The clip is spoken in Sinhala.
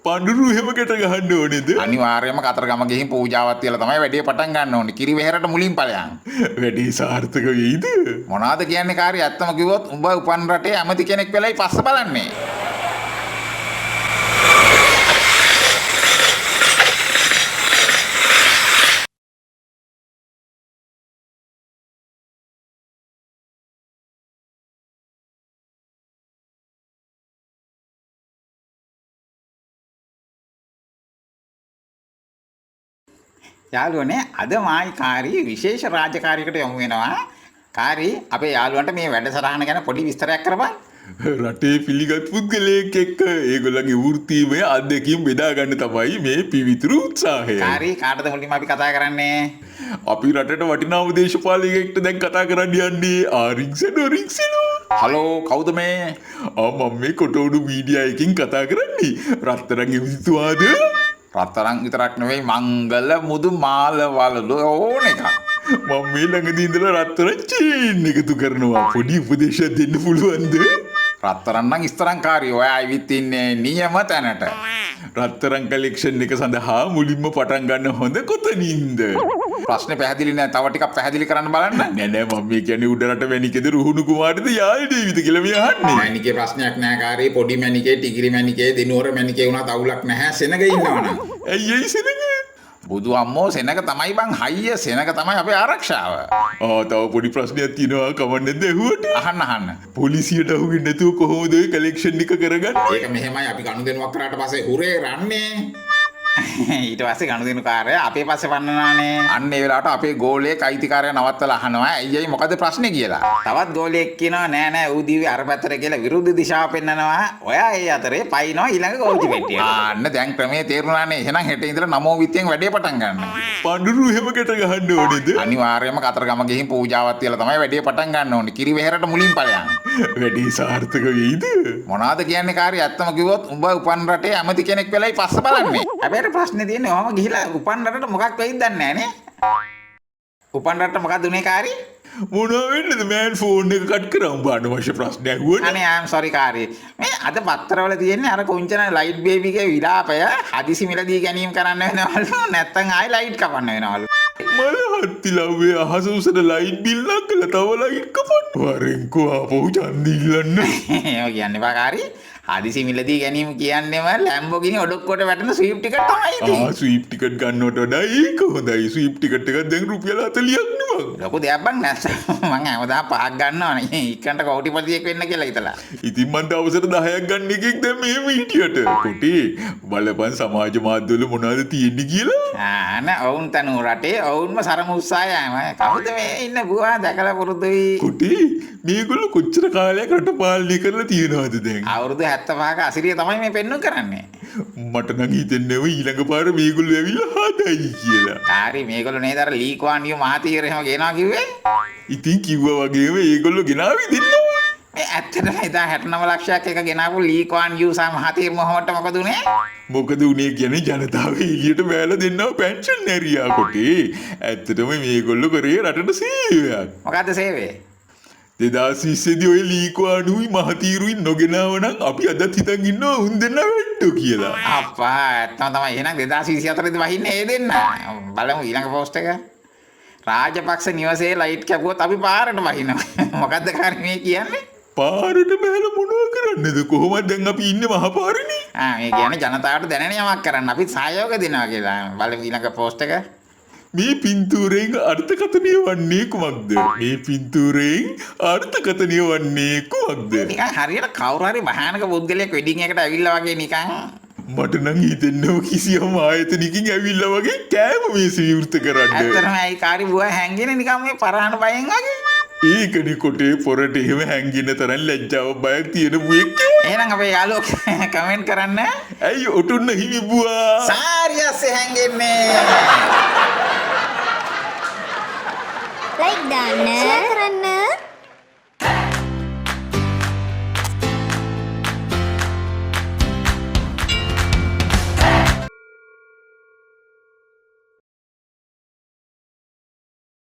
පඳුරු එහෙම ගැට ගහන්න ඕනේද? අනිවාර්යයෙන්ම කතරගම ගිහින් පූජාවක් තියලා තමයි වැඩේ පටන් ගන්න ඕනේ. කිරි වෙහෙරට මුලින් ඵලයන්. වැඩේ සාර්ථක වෙයිද? මොනවද කියන්නේ කාර්ය ඇත්තම කිව්වොත් උඹ උපන් රටේ ඇමති කෙනෙක් වෙලයි පස්ස බලන්නේ. යාළුවනේ අද මායි කාරී විශේෂ රාජකාරියකට යොමු වෙනවා. කාරී අපේ යාළුවන්ට මේ වැඩසටහන ගැන පොඩි විස්තරයක් කරපන්. රටේ පිළිගත් පුද්ගලයෙක් එක්ක ඒගොල්ලන්ගේ වෘත්තීමය අත්දැකීම් බෙදා ගන්න තමයි මේ පිවිතුරු උත්සාහය. කාරී කාටද මුලින්ම අපි කතා කරන්නේ? අපි රටට වටිනාම දේශපාලකයෙක්ට දැන් කතා කරන්න යන්නේ ආරික්සනෝ. හලෝ කවුද මේ? මම මේ කොටෝඩු මීඩියා එකකින් කතා කරන්නේ. රත්තරන් එවිතුවාද? රත්තරන් විතරක් නෙවෙයි මංගල මුදු මාල වලලු ඕන එකක්. මම මේ ළඟදී ඉඳලා රත්තරන් චේන් එකතු කරනවා. පොඩි උපදේශයක් දෙන්න පුළුවන්ද? රත්තරන් නම් ඉස්තරන්කාරී ඔයා ඇවිත් ඉන්නේ නියම තැනට. රත්තරන් කලෙක්ෂන් එක සඳහා මුලින්ම පටන් ගන්න හොඳ කොතනින්ද? ප්‍රශ්නේ පැහැදිලි නෑ. තව ටිකක් පැහැදිලි කරන්න බලන්න. නෑ මම මේ කියන්නේ උඩරට මැනිකේද රුහුණු කුමාරද යාය දේවිද කියලා මේ අහන්නේ. මැනිකේ ප්‍රශ්නයක් නෑ කාරී. පොඩි මැනිකේ, ටිගිරි මැනිකේ, දිනුවර මැනිකේ වුණත් අවුලක් නැහැ. සෙනග ඉන්නවනම්. ඇයි සෙනග? බුදු අම්මෝ සෙනග තමයි බං හයිය. සෙනග තමයි අපේ ආරක්ෂාව. තව පොඩි ප්‍රශ්නයක් තියෙනවා කවන්නේ නැද්ද ඇහුවට? අහන්න. පොලිසියට අහුවෙන්නේ නැතුව කොහොමද ඔය කලෙක්ෂන් එක කරගන්නේ? ඒක මෙහෙමයි අපි ගනුදෙනුවක් කරාට පස්සේ හුරේ රන්නේ. ඊට පස්සේ ගනුදෙනු කාර්යය අපේ පස්සේ වන්නනානේ. අන්න ඒ වෙලාවට අපේ ගෝලයේ අයිතිකාරය නවත්තලා අහනවා ඇයි මොකද ප්‍රශ්නේ කියලා. තවත් ගෝලයෙක් කියනවා නෑ ඌ දීවි අර පැත්තට කියලා විරුද්ධ දිශාව පෙන්නනවා. ඔයා ඒ අතරේ පයින්නවා ඊළඟ ගෝල්ජි පෙට්ටියට. අන්න දැන් ක්‍රමයේ තේරුණානේ. එහෙනම් හෙට ඉඳලා නමෝ විත්යෙන් වැඩේ පටන් ගන්න. පඳුරු එහෙම ගැට ගහන්න ඕනේද? අනිවාර්යයෙන්ම කතරගම ගිහින් පූජාවක් තියලා තමයි වැඩේ පටන් ගන්න ඕනේ. කිරි වෙහෙරට මුලින් ඵලයන්. වැඩේ සාර්ථක වෙයිද? මොනවද කියන්නේ කාර්ය ඇත්තම කිව්වොත් උඹ උපන් රටේ ඇමති කෙනෙක් වෙලයි පස්ස බලන්නේ. හැබැයි ප්‍රශ්නේ තියෙන්නේ ඔහම ගිහිලා උපන් රටට මොකක් වෙයිද දන්නේ නැහැ නේ. උපන් රටට මොකක්ද උනේ කාර්ය? මොනවා වෙන්නද මෑන් ෆෝන් එක කට් කරා උඹ අනවශ්‍ය ප්‍රශ්න ඇහුවනේ. අනේ I'm sorry කාර්ය. මේ අද පත්තරවල තියෙන්නේ අර කොංචන ලයිට් බේබිගේ විලාපය හදිසි මිලදී ගැනීම කරන්න වෙනවලු නැත්තම් ආයි ලයිට් කපන්න වෙනවලු. මල හත්තිලව්වේ අහස උසට ලයිට් බිල් නක්කලා තව ලයිට් කපන්න. වරෙන්කෝ ආපහු ඡන්දි ඉල්ලන්න. එහෙම කියන්නේ බකාරි. හදිසි මිලදී ගැනීම කියන්නේම ලැම්බෝගිනි ඔඩොක්කොට වැටෙන ස්වීප් ටිකට් තමයි ඉතින්. ස්වීප් ටිකට් ගන්නවට වඩා ඒක හොඳයි. ස්වීප් ටිකට් එකක් දැන් රුපියල් 40ක් නෙමෙයි. ලොකු දෙයක් බං නැත්නම් මම හැමදාම 5ක් ගන්නවනේ. ඉක්කන්ට කෝටිපතියෙක් වෙන්න කියලා හිතලා. ඉතින් මන්ට අවසර 10ක් ගන්න එකෙක් දැන් මෙහෙම හිටියට. කොටි බලපන් සමාජ මාධ්‍යවල මොනවද තියෙන්නේ කියලා. නෑ ඔවුන් තනු රටේ ඔවුන්ම සරම උත්සාහයම. කවුද මේ ඉන්න බුවා දැකලා පුරුදුයි. කොටි මේගොල්ලෝ කොච්චර කාලයක් රට පාලනය කරලා තියෙනවද දැන්? අවුරුදු 75ක අසිරිය තමයි මේ පෙන්නුම් කරන්නේ. මට නම් හිතෙන්නේ ඊළඟ පාර මේගොල්ලෝ ඇවිල්ලා හදයි කියලා. හරි මේගොල්ලෝ නේද අර ලී කුවාන් යු මහතීර එහෙම ගෙනවා කිව්වේ? ඉතින් කිව්වා වගේම ඒගොල්ලෝ ගෙනාවේ දෙන්නවා. මේ ඇත්තටම එදා 69 ලක්ෂයක් එක ගෙනාවු ලී කුවාන් යු සහ මහතීර මොහොමඩට මොකද උනේ? මොකද උනේ කියන්නේ ජනතාව එළියට බෑලා දෙන්නව පෙන්ෂන් ඇරියා කොටේ. ඇත්තටම මේගොල්ලෝ කරේ රටට සේවයක්. මොකද්ද සේවය? 2020 දී ඔය ලීකුවානුයි මහතීරුයි නොගෙනාව නම් අපි අදත් හිතන් ඉන්නවා උන් දෙන්න වෙට්ටෝ කියලා. අප්පා ඇත්තම තමයි. එහෙනම් 2024 දී වහින්නේ ඒ දෙන්න. බලමු ඊළඟ පෝස්ට් එක. රාජපක්ෂ නිවසේ ලයිට් කැපුවොත් අපි පාරට වහිනවා. මොකද්ද කාරණේ මේ කියන්නේ? පාරට බහලා මොනව කරන්නද? කොහොමද දැන් අපි ඉන්නේ මහ පාරේනේ. මේ කියන්නේ ජනතාවට දැනෙන යමක් කරන්න අපි සහයෝග දෙනවා කියලා. බලමු ඊළඟ පෝස්ට් එක. මේ පින්තූරයෙන් අර්ථකථනය වන්නේ කුමක්ද? මේ පින්තූරයෙන් අර්ථකථනය වන්නේ කුමක්ද? නිකන් හරියට කවුරු හරි භයානක පුද්ගලයෙක් වෙඩින් එකට ඇවිල්ලා වගේ නිකන්. මට නම් හිතෙන්නේ කිසියම් ආයතනකින් ඇවිල්ලා වගේ කෑම මේස විවෘත කරන්න. ඇත්තටම ඇයි කාරි බුවා හැංගෙන නිකන් මේ පරහන බයෙන් වගේ. ඒකනේ කොටේ පොරට එහෙම හැංගින තරම් ලැජ්ජාව බයක් තියෙන බුවෙක්. එහෙනම් අපේ යාළුවෝ කමෙන්ට් කරන්න. ඇයි ඔටුන්න හිමි බුවා? සාරියස්සේ හැංගෙන්නේ. like දාන්න